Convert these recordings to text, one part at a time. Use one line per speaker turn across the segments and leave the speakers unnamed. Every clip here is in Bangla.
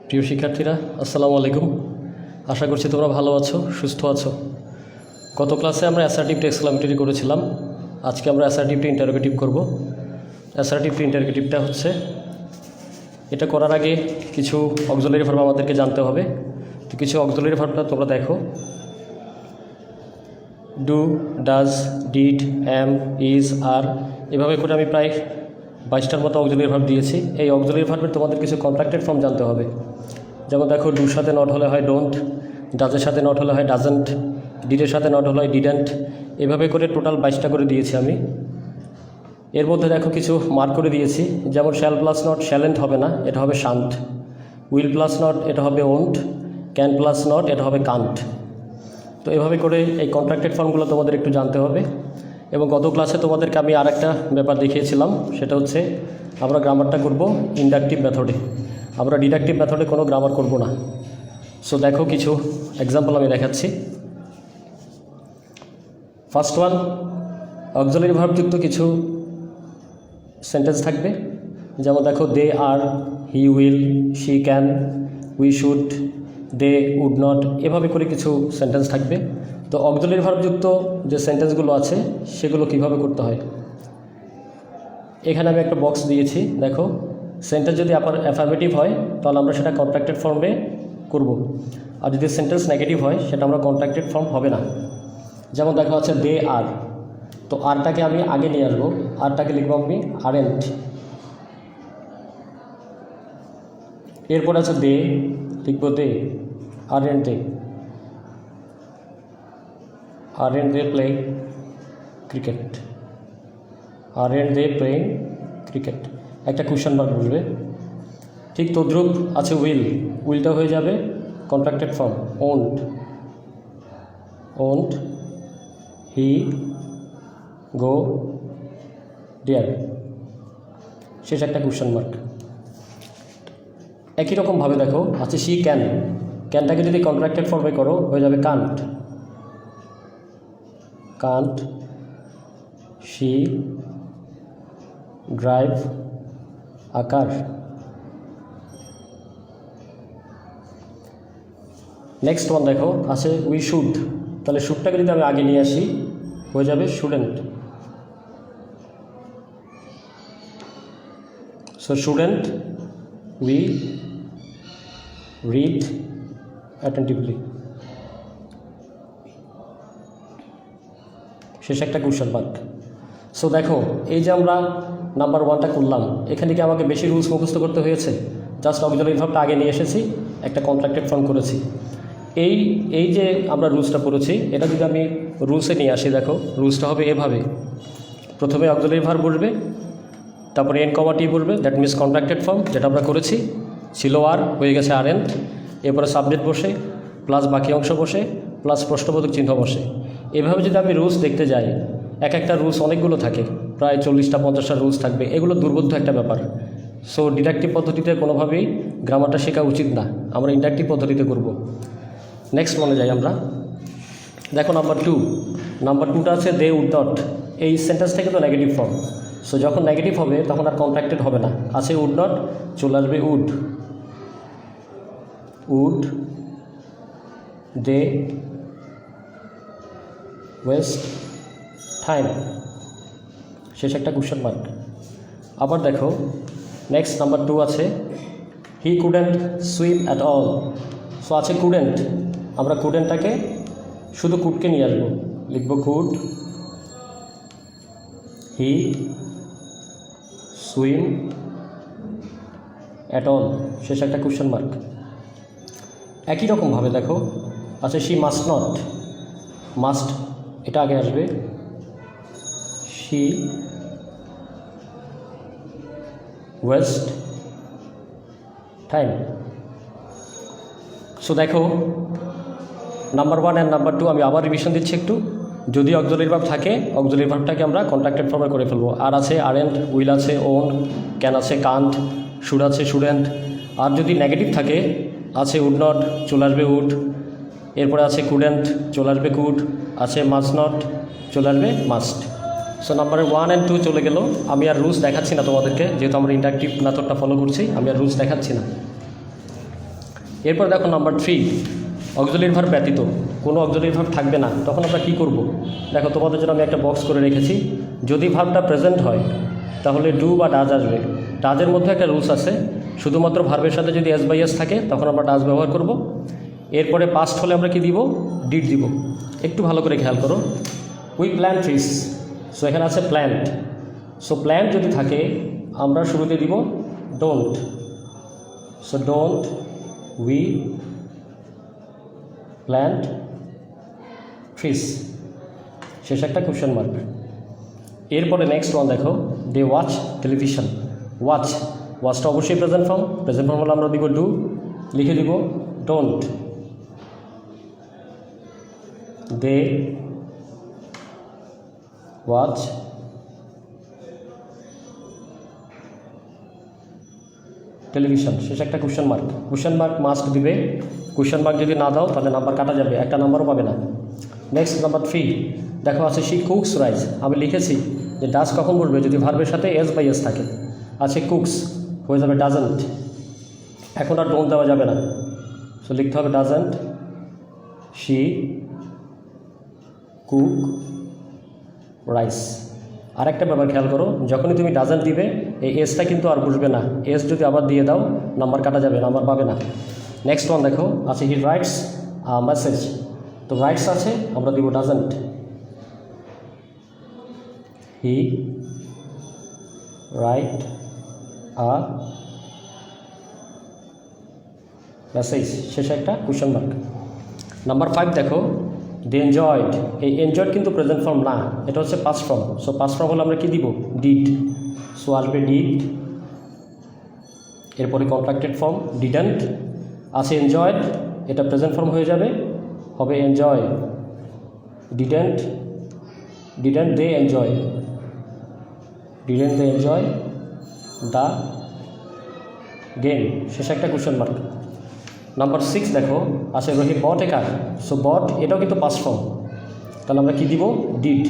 প্রিয় শিক্ষার্থীরা, আসসালামু আলাইকুম। আশা করছি তোমরা ভালো আছো, সুস্থ আছো। গত ক্লাসে আমরা অ্যাসার্টিভ টু এক্সক্লামেটরি করেছিলাম। আজকে আমরা অ্যাসার্টিভ টু ইন্টারোগেটিভ করব। অ্যাসার্টিভ টু ইন্টারোগেটিভটা হচ্ছে, এটা করার আগে কিছু অক্সিলারি ভার্ব আমাদেরকে জানতে হবে। তো কিছু অক্সিলারি ভার্বটা তোমরা দেখো, do, does, did, am, is, are, এভাবে করে আমি প্রায় 22টার মতো অক্সিলারি ভার্ব দিয়েছি। এই অক্সিলারি ভার্বের তোমাদের কিছু কন্ট্রাক্টেড ফর্ম জানতে হবে। যেমন দেখো, ডুর সাথে নট হলে হয় ডোন্ট, ডাজের সাথে নট হলে হয় ডাজেন্ট, ডিডের সাথে নট হলে হয় ডিডেন্ট। এভাবে করে টোটাল 22টা করে দিয়েছি আমি। এর মধ্যে দেখো কিছু মার্ক করে দিয়েছি, যেমন শ্যাল প্লাস নট শ্যালেন্ট হবে না, এটা হবে শান্ট। উইল প্লাস নট এটা হবে ওন্ট। ক্যান প্লাস নট এটা হবে কান্ট। তো এভাবে করে এই কন্ট্রাক্টেড ফর্মগুলো তোমাদের একটু জানতে হবে। এবং গত ক্লাসে তোমাদেরকে আমি আর একটা ব্যাপার দেখিয়েছিলাম, সেটা হচ্ছে আমরা গ্রামারটা করব ইন্ডাকটিভ মেথডে, আমরা ডিডাকটিভ মেথডে কোনো গ্রামার করব না। সো দেখো, কিছু এক্সাম্পল আমি দেখাচ্ছি। ফার্স্ট ওয়ান, অক্সিলারি ভার্বযুক্ত কিছু সেন্টেন্স থাকবে। যেমন দেখো, they are, he will, she can, we should, they would not, এভাবে করে কিছু সেন্টেন্স থাকবে। তো অক্সিলারি ভার্বযুক্ত যে সেন্টেন্সগুলো আছে সেগুলো কিভাবে করতে হয়, এখানে আমি একটা বক্স দিয়েছি। দেখো, সেন্টেন্স যদি অ্যাফার্মেটিভ হয় তাহলে আমরা সেটা কন্ট্রাক্টেড ফর্মে করব, আর যদি সেন্টেন্স নেগেটিভ হয় সেটা আমরা কন্ট্রাক্টেড ফর্ম হবে না। যেমন দেখো আছে দে আর, তো আরটাকে আমি আগে নিয়ে আসবো, আরটাকে লিখবো আমি আরেন্ট। এরপর আছে দে, লিখবো they, aren't they, aren't they play cricket, aren't they playing cricket, একটা কোয়েশ্চন মার্ক বসবে। ঠিক তদ্রূপ আছে উইল, উইলটা হয়ে যাবে contracted form won't, won't he go dear, শেষ একটা কোয়েশ্চন মার্ক। একই রকমভাবে দেখো আছে শি ক্যান, ক্যানটাকে যদি কন্ট্রাক্টেড ফর্মে করো হয়ে যাবে can't, can't she drive a car. Next one দেখো আছে উই শুড, তাহলে শুডটাকে যদি আমি আগে নিয়ে আসি হয়ে যাবে shouldn't. So shouldn't we read attentively, শেষ একটা কোয়েশ্চন মার্ক। সো দেখো, এই যে আমরা নাম্বার ওয়ানটা করলাম, এখানে কি আমাকে বেশি রুলস মুখস্থ করতে হয়েছে? জাস্ট অক্সিলারি ভার্বটা আগে নিয়ে এসেছি, একটা কন্ট্রাক্টেড ফর্ম করেছি। এই যে আমরা রুলসটা পড়েছি, এটা যদি আমি রুলসে নিয়ে আসি, দেখো রুলসটা হবে এভাবে। প্রথমে অক্সিলারি ভার্ব বসবে, তারপরে এন কমা টি বসবে, দ্যাট মিনস কন্ট্রাক্টেড ফর্ম, যেটা আমরা করেছি, ছিল আর, হয়ে গেছে আরেন্ট। এরপরে সাবজেক্ট বসে, প্লাস বাকি অংশ বসে, প্লাস প্রশ্নবোধক চিহ্ন বসে। এভাবে যদি আমি রুলস দেখতে যাই, এক একটা রুলস অনেকগুলো থাকে, প্রায় 40টা 50টা রুলস থাকবে, এগুলো দুর্বোধ্য একটা ব্যাপার। সো ডিডাকটিভ পদ্ধতিতে কোনোভাবেই গ্রামারটা শেখা উচিত না, আমরা ইন্ডাকটিভ পদ্ধতিতে করব। নেক্সট মনে যাই আমরা। দেখো নাম্বার টুটা আছে দে উড নট, এই সেন্টেন্সটা কিন্তু নেগেটিভ ফর্ম। সো যখন নেগেটিভ হবে তখন আর কন্ট্রাক্টেড হবে না, আছে উড নট, চলে আসবে would, would they waste time, শেষ একটা কোয়েশ্চন মার্ক। আবার দেখো নেক্সট নাম্বার 2 আছে হি couldn't swim at all. So আছে কুডেন্ট, আমরা কুডেন্টটাকে শুধু কুডকে নিয়ে আসবো, লিখব could he swim at all, শেষ একটা কোয়েশ্চন মার্ক। একই রকমভাবে দেখো আছে শি মাস্ট নট, মাস্ট এটা আগে আসবে, শি ওয়েস্ট টাইম। সো দেখো নাম্বার 1 অ্যান্ড নাম্বার 2 আমি আবার রিভিশন দিচ্ছি একটু। যদি অক্সিলারি ভার্ব থাকে, অক্সিলারি ভার্বটাকে আমরা কন্ট্রাক্টেড ফর্মে করে ফেলবো। আর আছে আরেন্ট, উইল আছে ওন, ক্যান আছে কান্ট, শুড আছে শুডেন্ট। আর যদি নেগেটিভ থাকে, আছে উড নট, চলে আসবে উড। এরপরে আছে কুডেন্ট, চলে আসবে কুড। আছে মাস্ট নট, চলে আসবে মাস্ট। সো নাম্বার 1 অ্যান্ড 2 চলে গেল। আমি আর রুলস দেখাচ্ছি না তোমাদেরকে, যেহেতু আমরা ইন্ডাকটিভ মেথডটা ফলো করছি, আমি আর রুলস দেখাচ্ছি না। এরপর দেখো নাম্বার 3, অক্সিলারি ভার্ব ব্যতীত কোনো অক্সিলারি ভার্ব থাকবে না, তখন আমরা কী করব? দেখো তোমাদের জন্য আমি একটা বক্স করে রেখেছি। যদি ভার্বটা প্রেজেন্ট হয় তাহলে ডু বা ডাজ আসবে। ডাজের মধ্যে একটা রুলস আছে, শুধুমাত্র ভার্বের সাথে যদি এস বাই এস থাকে তখন আমরা ডাজ ব্যবহার করব। এরপরে পাস্ট হলে আমরা কি দিব? ডিড দিব। একটু ভালো করে খেয়াল করো, উই প্ল্যান্ট ট্রিস। সো এখানে আছে প্ল্যান্ট। সো প্ল্যান্ট যদি থাকে আমরা শুরুতে দিব don't. So don't we plant trees, শেষ একটা কোয়েশ্চেন মার্ক। এরপরে নেক্সট ওয়ান দেখো, দে ওয়াচ টেলিভিশন। ওয়াচটা অবশ্যই প্রেজেন্ট ফর্ম হলে আমরা দিব ডু, লিখে দিব ডোন্ট দে ওয়াচ টেলিভিশন, শেষ একটা কোয়েশ্চেন মার্ক মাস্ট দিবে। কোয়েশ্চেন মার্ক যদি না দাও তাহলে নাম্বার কাটা যাবে, একটা নাম্বারও পাবে না। নেক্সট নাম্বার 3 দেখো আছে শি কুকস রাইস। আমি লিখেছি যে ডাজ কখন বলবে? যদি ভার্বের সাথে এস বাই এস থাকে। আছে কুকস, হয়ে যাবে ডাজেন্ট। এখন আর ডোন্ট দেওয়া যাবে না, সো লিখতে হবে ডাজেন্ট শি কুক রাইস। আরেকটা ব্যাপার খেয়াল করো, যখনই তুমি ডাজেন্ট দিবে এই এসটা কিন্তু আর বসবে না। এস যদি আবার দিয়ে দাও নাম্বার কাটা যাবে, নাম্বার পাবে না। নেক্সট ওয়ান দেখো আছে হি রাইটস মেসেজ। তো রাইটস আছে, আমরা দিব doesn't. He write a message, শেষে একটা কোয়েশ্চেন মার্ক। নাম্বার 5 দেখো, দে এনজয়েড। এই এনজয়েড কিন্তু প্রেজেন্ট ফর্ম না, এটা হচ্ছে past form. So past form হলে আমরা কি দিব? ডিড। সো আসবে ডিড। এরপরে কন্ট্রাক্টেড ফর্ম ডিডেন্ট। আছে এনজয়েড, এটা প্রেজেন্ট ফর্ম হয়ে যাবে, হবে enjoy. Didn't they enjoy. Didn't they enjoy the game, শেষে একটা কোয়েশ্চেন মার্ক। নাম্বার 6 দেখো আছে রহিম বট এ কার। সো বট এটাও কিন্তু পাস্ট ফর্ম, তাহলে আমরা কি দিব? ডিড।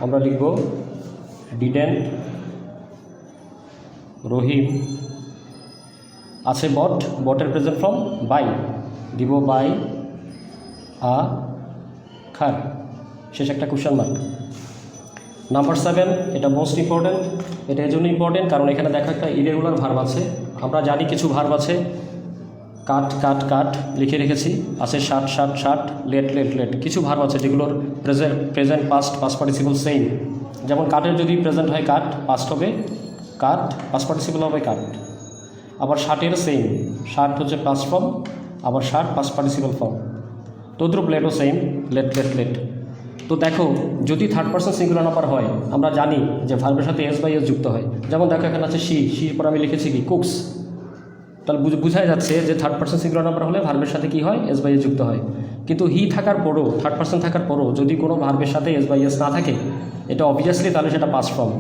আমরা লিখব ডিডেন্ট রহিম। আছে বটের প্রেজেন্ট ফর্ম বাই, দিব বাই আ খার, শেষ একটা কোয়েশ্চেন মার্ক। নাম্বার 7 এটা মোস্ট ইম্পর্টেন্ট। এটা এই জন্য ইম্পর্টেন্ট কারণ এখানে দেখো একটা ইরেগুলার ভার্ব আছে। আমরা জানি কিছু ভার্ব আছে, কাট লিখে রেখেছি। আছে শার্ট, লেট। কিছু ভার্ব আছে যেগুলোর প্রেজেন্ট পাস্ট পার্টিসিপল সেম। যেমন কাটের যদি প্রেজেন্ট হয় কাট, পাস্ট হবে কাট, পাস্ট পার্টিসিপল হবে কাট। আবার শার্টের সেম, শার্ট হচ্ছে পাস্ট ফর্ম, আবার শার্ট পাস্ট পার্টিসিপল ফর্ম। তদ্রুপ লেটও সেম, লেট। তো দেখো যদি থার্ড পারসন সিঙ্গুলার নাম্বার হয় আমরা জানি যে ভার্বের সাথে এস বাই এস যুক্ত হয়। যেমন দেখো এখানে আছে শির পর আমি লিখেছি কি কুকস, তাহলে বোঝাই যাচ্ছে যে থার্ড পারসন সিঙ্গুলার নাম্বার হলে ভার্বের সাথে কি হয়? এস বাই এস যুক্ত হয়। কিন্তু হি থাকার পরও, থার্ড পারসন থাকার পরও যদি কোনো ভার্বের সাথে এস বাই এস না থাকে এটা অবভিয়াসলি তাহলে সেটা পাস্ট ফর্ম।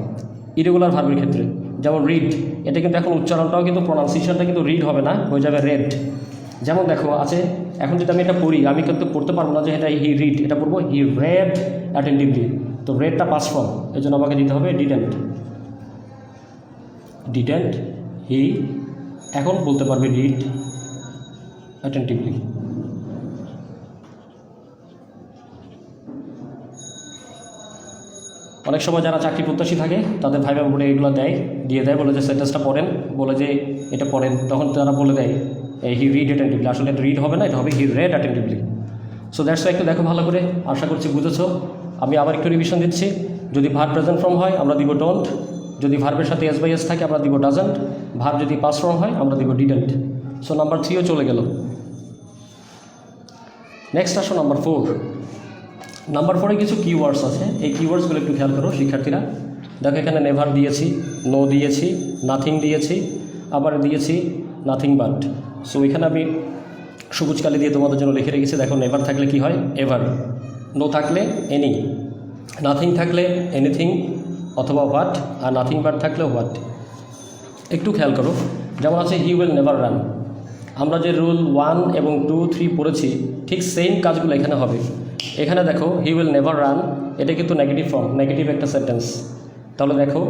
ইরেগুলার ভার্বের ক্ষেত্রে যেমন রিড, এটা কিন্তু এখন উচ্চারণটাও কিন্তু প্রনাউন্সিয়েশনটা কিন্তু রিড হবে না, হয়ে যাবে রেড। যেমন দেখো আছে, এখন যদি আমি এটা পড়ি আমি কিন্তু পড়তে পারবো না যে এটা হি রিড, এটা পড়বো হি রেড অ্যাটেন্টিভলি। তো রেডটা পাস্ট ফর্ম, এই জন্য আমাকে দিতে হবে ডিডেন্ট হি। এখন বলতে পারবে রিড অ্যাটেন্টিভলি। অনেক সময় যারা চাকরি প্রত্যাশী থাকে তাদের ভাই বোনে এগুলো দিয়ে দেয়, বলে যে সেন্টেন্সটা পড়েন, বলে যে এটা পড়েন, তখন তারা বলে দেয় হি রিড অ্যাটেন্টিভলি। আসলে এটা রিড হবে না, এটা হবে হি রেড অ্যাটেন্টিভলি। সো দ্যাটস একটু দেখো ভালো করে, আশা করছি বুঝেছো। আমি আবার একটু রিভিশন দিচ্ছি। যদি ভার্ব প্রেজেন্ট ফর্ম হয় আমরা দিব ডোন্ট, যদি ভার্বের সাথে এস বাই এস থাকে আমরা দিব ডাজেন্ট, ভার্ব যদি পাস্ট ফর্ম হয় আমরা দিব ডিডেন্ট। সো নাম্বার 3ও চলে গেল। নেক্সট আসো নাম্বার 4। নাম্বার 4-এ কিছু কিওয়ার্ডস আছে, এই কিওয়ার্ডসগুলো একটু খেয়াল করো শিক্ষার্থীরা। দেখো এখানে নেভার দিয়েছি, নো দিয়েছি, নাথিং দিয়েছি, আবার দিয়েছি নাথিং বাট। সো এখানে আমি সবুজ কালি দিয়ে তোমাদের জন্য লিখে রেখেছি। দেখো নেভার থাকলে কি হয়? এভার। নো থাকলে এনি, নাথিং থাকলে এনিথিং অথবা হোয়াট, আর নাথিং বাট থাকলে হোয়াট। একটু খেয়াল করো, যেমন আছে হি উইল নেভার রান। আমরা যে রুল 1 এবং 2, 3 পড়েছি ঠিক সেম কাজগুলো এখানে হবে। এখানে দেখো হি উইল নেভার রান, এটা কিন্তু নেগেটিভ ফর্ম, নেগেটিভ একটা সেন্টেন্স। তাহলে দেখো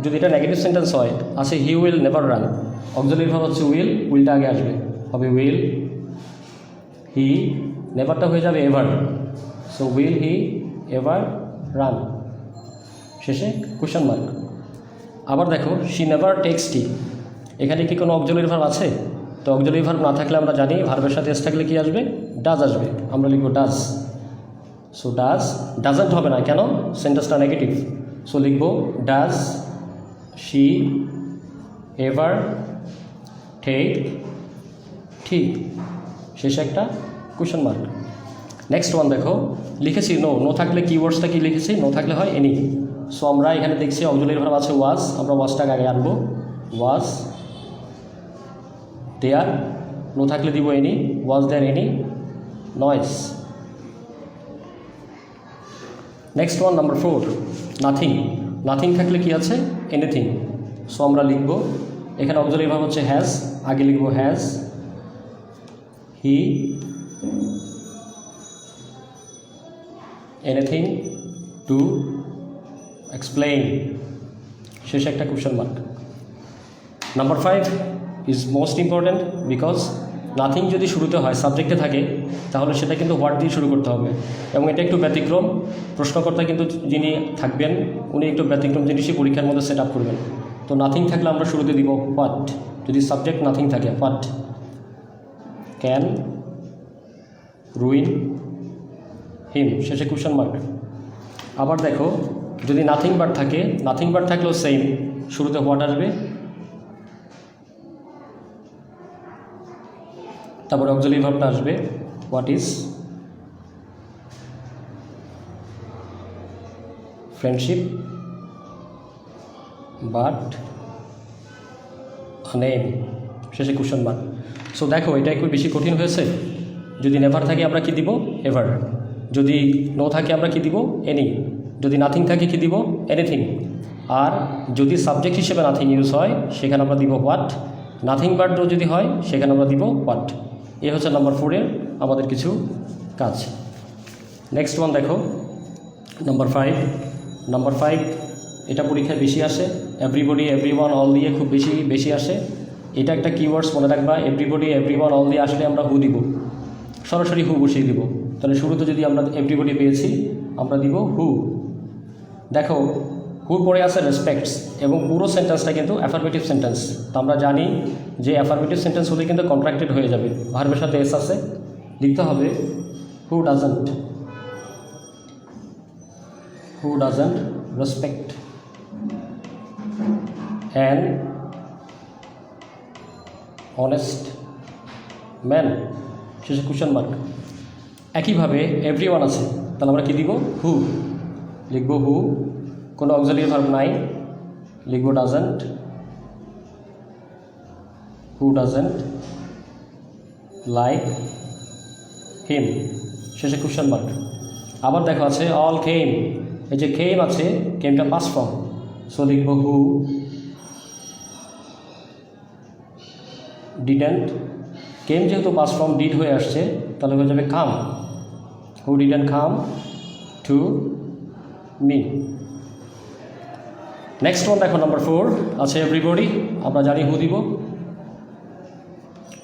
যদি এটা নেগেটিভ সেন্টেন্স হয়, আছে he will never run, auxiliary verb হচ্ছে উইলটা আগে আসবে, হবে উইল হি নেভারটা হয়ে যাবে ever, so will he ever run, শেষে কোয়েশ্চেন মার্ক। আবার দেখো শি নেভার টেক্স টি, এখানে কি কোনো অক্সিলারি ভার্ব আছে? তো অক্সিলারি ভার্ব না থাকলে আমরা জানি ভার্বের সাথে এস থাকলে কি আসবে? ডাজ আসবে, আমরা লিখব ডাজ। সো ডাজ, ডাজেন্ট হবে না, কেন? সেন্টেন্সটা নেগেটিভ। সো লিখব does she ever take tea, শেষে একটা কোয়েশ্চেন মার্ক। নেক্সট ওয়ান দেখো, লিখেছি নো, নো থাকলে কিওয়ার্ডসটা কি লিখেছি? নো থাকলে হয় এনি। সো আমরা এখানে দেখছি অক্সিলারি ভার্ব আছে ওয়াজ, আমরা ওয়াজটাকে আগে আনবো, ওয়াজ দেয়ার, নো থাকলে দিব any, was there any noise. Next one number 4, nothing. Nothing থাকলে কি আছে? এনিথিং। সো আমরা লিখব এখানে অক্সিলারি ভার্ব হচ্ছে হ্যাজ, আগে লিখব has he anything to explain, শেষে একটা question mark. Number 5 is most important, because nothing যদি শুরুতে হয় সাবজেক্টে থাকে তাহলে সেটা কিন্তু হোয়াট দিয়ে শুরু করতে হবে, এবং এটা একটু ব্যতিক্রম। প্রশ্নকর্তা কিন্তু যিনি থাকবেন উনি একটু ব্যতিক্রম জিনিসই পরীক্ষার মধ্যে সেট আপ করবেন। তো নাথিং থাকলে আমরা শুরুতে দিব হোয়াট, যদি সাবজেক্ট নাথিং থাকে হোয়াট ক্যান রুইন হিম, শেষে কোয়েশ্চেন মার্ক। আবার দেখো যদি নাথিং বাট থাকে, নাথিং বাট থাকলেও সেম, শুরুতে হোয়াট আসবে, তারপরে অক্সিলারি ভার্বটা আসবে what is friendship but name, শেষে কোয়েশ্চেন মার্ক। সো দেখো এটা একটু বেশি কঠিন হয়েছে। যদি নেভার থাকে আমরা কি দিব? এভার। যদি নো থাকে আমরা কি দিব? এনি। যদি নাথিং থাকে কি দিব? এনিথিং। আর যদি সাবজেক্ট হিসেবে নাথিং ইউজ হয় সেখানে আমরা দিব হোয়াট, নাথিং বাট যদি হয় সেখানে আমরা দিব হোয়াট। এ হচ্ছে নাম্বার 4-এর আমাদের কিছু কাজ। নেক্সট ওয়ান দেখো নাম্বার 5। নাম্বার 5 এটা পরীক্ষায় বেশি আসে, এভরিবডি এভরিওয়ান অল দিয়ে খুব বেশি আসে। এটা একটা কিওয়ার্ডস মনে রাখবা, এভরিবডি এভরিওয়ান অল দিয়ে আসলে আমরা হু দিব, সরাসরি হু বসিয়ে দিব। তাহলে শুরুতে যদি আমরা এভরিবডি পেয়েছি আমরা দিব হু। দেখো হুর পরে আছে রেসপেক্টস, এবং পুরো সেন্টেন্সটা কিন্তু অ্যাফারমেটিভ সেন্টেন্স। তো আমরা জানি যে অ্যাফারমেটিভ সেন্টেন্স হলে কিন্তু কন্ট্রাক্টেড হয়ে যাবে, ভার্বের সাথে এস আছে, লিখতে হবে who doesn't respect an honest man, শেষে কোয়েশ্চেন মার্ক। একইভাবে এভরিওয়ান আছে, তাহলে আমরা কি দিব? হু, লিখব হু, কোনো অক্সিলারি ভার্ব নাই, লিখব doesn't, who doesn't like him, শেষে কোয়েশ্চেন মার্ক। আবার দেখো আছে অল কেম, এই যে কেম আছে, কেমটা পাস্ট ফর্ম, সো লিখব হু ডিডেন্ট, কেম যেহেতু পাস্ট ফর্ম ডিড হয়ে আসছে তাহলে হয়ে যাবে come, who didn't come to me. Next one দেখো নাম্বার 4 আছে এভরিবডি, আমরা জানি হু দিব।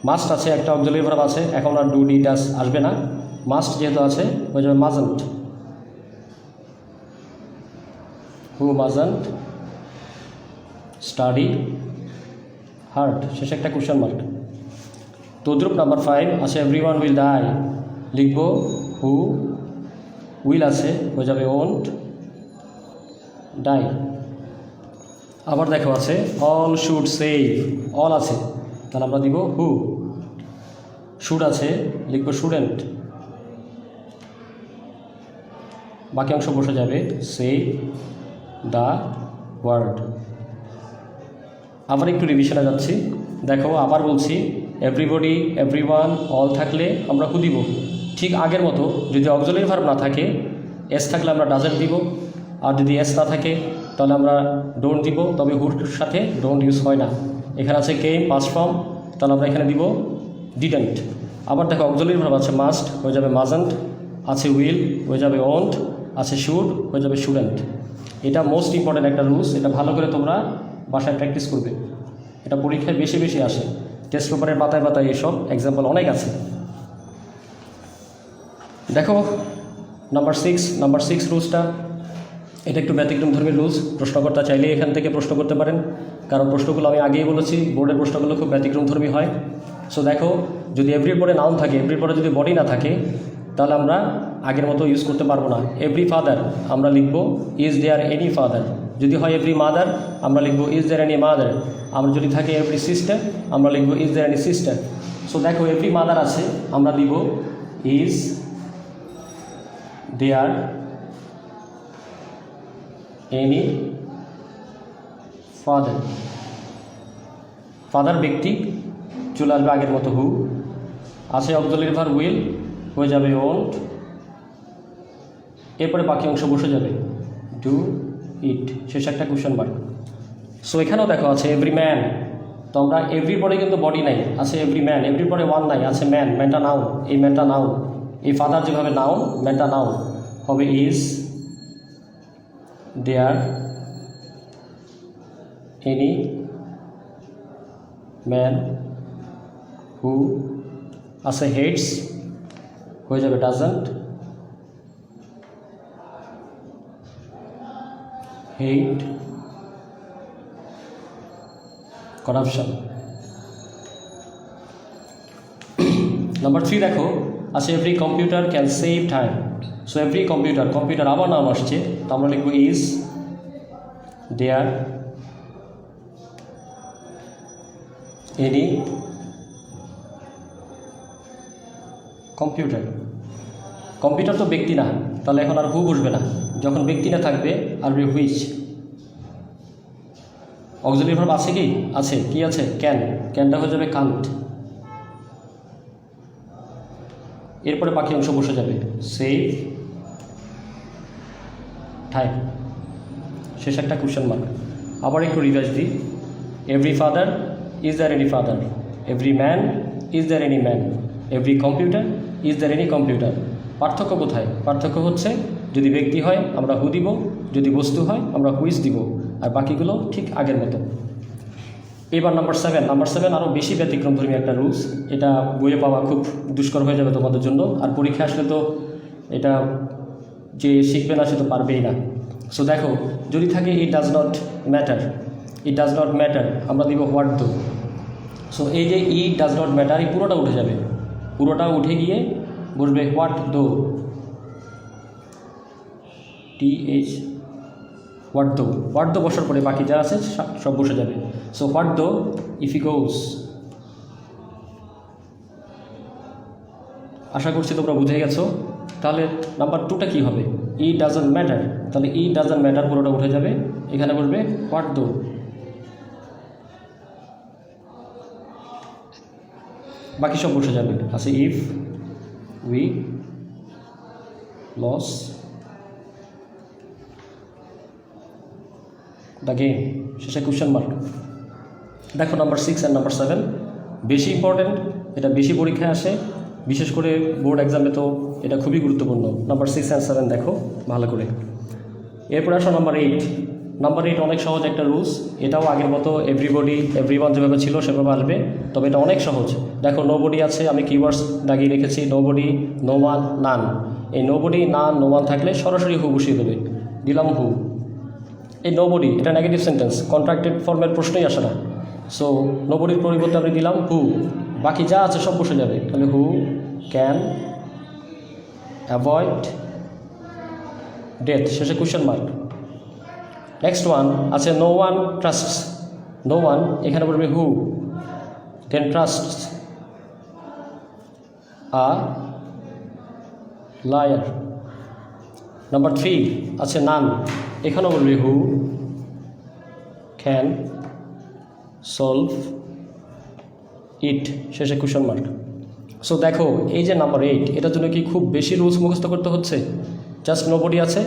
মাস্ট আছে, একটা অক্সিলারি ভার্ব আছে, এখন আর ডু ডি ডাস আসবে না, মাস্ট যেহেতু আছে হয়ে যাবে মাজন্ট, হু মাজন্ট স্টাডি হার্ড, শেষে একটা কোয়েশ্চেন মার্ক। তদ্রুপ নাম্বার 5 আছে এভরিওয়ান উইল ডাই, লিখব হু, উইল আছে হয়ে যাবে ওন্ট ডাই। আবার দেখো আছে অল শুড সেভ, অল আছে তাহলে আমরা দিব হু, শুড আছে লিখব শুডেন্ট, বাকি অংশ বসে যাবে সেভ দ্য ওয়ার্ড। আবার একটু রিভিশনে যাচ্ছি, দেখো আবার বলছি এভরিবডি এভরিওয়ান অল থাকলে আমরা হু দিব, ঠিক আগের মতো। যদি অক্সিলারি ভার্ব না থাকে এস থাকলে আমরা ডাজেন্ট দিব, আর যদি এস না থাকে তাহলে আমরা ডোন্ট দিব, তবে হুর সাথে ডোন্ট ইউজ হয় না। এখানে আছে কেম পাস্ট ফর্ম, তাহলে আমরা এখানে দিব ডিডেন্ট। আবার দেখো অক্সিলারি ভার্ব আছে মাস্ট হয়ে যাবে মাজেন্ট, আছে উইল হয়ে যাবে ওন্ট, আছে শুড হয়ে যাবে শুডেন্ট। এটা মোস্ট ইম্পর্ট্যান্ট একটা রুলস, এটা ভালো করে তোমরা বাসায় প্র্যাকটিস করবে, এটা পরীক্ষায় বেশি আসে, টেস্ট পেপারের পাতায় এসব এক্সাম্পল অনেক আছে। দেখো নাম্বার সিক্স রুলসটা এটা একটু ব্যতিক্রম ধর্মীর রুলস। প্রশ্নকর্তা চাইলে এখান থেকে প্রশ্ন করতে পারেন, কারণ প্রশ্নগুলো আমি আগেই বলেছি বোর্ডের প্রশ্নগুলো খুব ব্যতিক্রম ধর্মী হয়। সো দেখো, যদি এভরির পরে নাউন থাকে, এভরির পরে যদি বডি না থাকে, তাহলে আমরা আগের মতো ইউজ করতে পারবো না। এভরি ফাদার আমরা লিখব ইজ দেয়ার এনি ফাদার। যদি হয় এভরি মাদার আমরা লিখব ইজ দেয়ার এনি মাদার। আমরা যদি থাকে এভরি সিস্টার আমরা লিখব is there any sister. So দেখো এভরি মাদার আছে, আমরা দিব is there any father. Father ব্যক্তি, চলে আসবে আগের মতো হু। আছে অক্সিলারি ভার্ব উইল, হয়ে যাবে ওন্ট। এরপরে বাকি অংশ বসে যাবে ডু ইট, শেষ একটা কোয়েশ্চেন মার্ক। সো এখানেও দেখো আছে এভরি ম্যান, তো আমরা এভরি পরে কিন্তু বডি নাই, আছে এভরি ম্যান। এভরি পরে ওয়ান নাই, আছে ম্যান, ম্যানটা নাউন, এই ম্যানটা নাউন। এই ফাদার যেভাবে নাউন, ম্যানটা নাউন হবে is there any man who. আছে হেটস, হয়ে যাবে ডাজন্ট, হেট করাপশন। নাম্বার 3 দেখো আছে every computer can save time. So every computer আবার নাম আসছে, তো আমরা লিখব ইজ দেয়ার এনি কম্পিউটার তো ব্যক্তি না, তাহলে এখন আর হু বসবে না। যখন ব্যক্তি না থাকবে আর হুইচ। অক্সিলারি ভার্ব আছে কি? আছে। কি আছে? ক্যানটা হয়ে যাবে কান্ট। এরপরে বাকি অংশ বসে যাবে সেভ টাইম, শেষ একটা কোয়েশ্চেন মার্ক। আবার একটু রিভাইজ দিই। Every father is there any father, every man is there any man, every computer is there any computer. পার্থক্য কোথায়? পার্থক্য হচ্ছে যদি ব্যক্তি হয় আমরা হু দিব, যদি বস্তু হয় আমরা হুইচ দিব, আর বাকিগুলো ঠিক আগের মতো। এবার নাম্বার 7 আরও বেশি ব্যতিক্রম ধর্মী একটা রুলস। এটা বইয়ে পাওয়া খুব দুষ্কর হয়ে যাবে তোমাদের জন্য, আর পরীক্ষা আসলে তো এটা যে শিখবে না সে তো পারবেই না। সো দেখো, যদি থাকে ইট ডাজ নট ম্যাটার, আমরা দিব হোয়াট দো। সো এই যে ইট ডাজ নট ম্যাটার, এই পুরোটা উঠে যাবে, পুরোটা উঠে গিয়ে বসবে হোয়াট দো, TH, হোয়াট দো বসার পরে বাকি যা আছে সব বসে যাবে। সো হোয়াট দো ইফ হি গোস। আশা করছি তোমরা বুঝে গেছো। তাহলে নাম্বার 2টা কী হবে? ইট ডাজন্ট ম্যাটার, তাহলে ইট ডাজন্ট ম্যাটার পুরোটা উঠে যাবে, এখানে বসবে হোয়াট দো। বাকি সব বসে যাবে। আছে if we lose the game, শেষে কোয়েশ্চেন মার্ক। দেখো নাম্বার 6 আর নাম্বার 7 বেশি ইম্পর্টেন্ট, এটা বেশি পরীক্ষায় আসে, বিশেষ করে বোর্ড এক্সামে তো এটা খুবই গুরুত্বপূর্ণ। নাম্বার 6 আর 7 দেখো ভালো করে। এরপরে আসো নাম্বার 8 অনেক সহজ একটা রুলস। এটাও আগের মতো এভরিওয়ান যেভাবে ছিল সেভাবে আসবে, তবে এটা অনেক সহজ। দেখো নোবডি আছে, আমি কিওয়ার্ডস দাগিয়ে রেখেছি, নোবডি, নো ওয়ান, নান। এই নোবডি, নান, নো ওয়ান থাকলে সরাসরি হু বসিয়ে দেবে, দিলাম হু। এই নোবডি এটা নেগেটিভ সেন্টেন্স, কন্ট্রাক্টেড ফর্মের প্রশ্নই আসে না। সো নোবডির পরিবর্তে আমি দিলাম হু, বাকি যা আছে সব বসে যাবে। তাহলে হু ক্যান অ্যাভয়েড ডেথ, শেষে কোয়েশ্চেন মার্ক। নেক্সট ওয়ান আছে no one trusts, no one এখানে বলবে হু, দেন ট্রাস্টস আ লায়ার। নাম্বার 3 আছে নান, এখানেও বলবে হু ক্যান সলভ ইট, শেষে কোয়েশ্চেন মার্ক। সো দেখো এই যে নাম্বার 8, এটার জন্য কি খুব বেশি রুলস মুখস্থ করতে হচ্ছে? জাস্ট নোবডি আছে,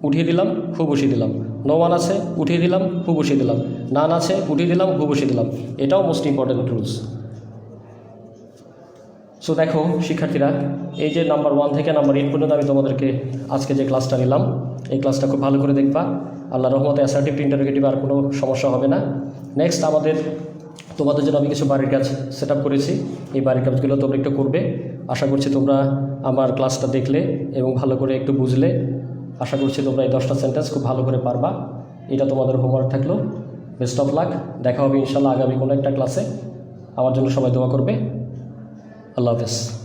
উঠিয়ে দিলাম, হু বসিয়ে দিলাম। নো ওয়ান আছে, উঠিয়ে দিলাম, হু বসিয়ে দিলাম। নান আছে, উঠিয়ে দিলাম, হু বসিয়ে দিলাম। এটাও মোস্ট ইম্পর্টেন্ট রুলস। সো দেখো শিক্ষার্থীরা, এই যে নাম্বার 1 থেকে নাম্বার 8 পর্যন্ত আমি তোমাদেরকে আজকে যে ক্লাসটা নিলাম, এই ক্লাসটা খুব ভালো করে দেখবা। আল্লাহ রহমতে অ্যাসার্টিভ ইন্টারোগেটিভ আর কোনো সমস্যা হবে না। নেক্সট আমাদের তোমাদের জন্য আমি কিছু বাড়ির কাজ সেট আপ করেছি। এই বাড়ির কাজগুলো তোমরা একটু করবে। আশা করছি তোমরা আমার ক্লাসটা দেখলে এবং ভালো করে একটু বুঝলে। আশা করছি তোমরা এই 10টা সেন্টেন্স খুব ভালো করে পারবা। এটা তোমাদের হোমওয়ার্ক থাকলো। Best of luck. দেখা হবে ইনশাল্লাহ আগামী কোনো একটা ক্লাসে। আমার জন্য সবাই দোয়া করবে। আল্লাহ হাফেজ।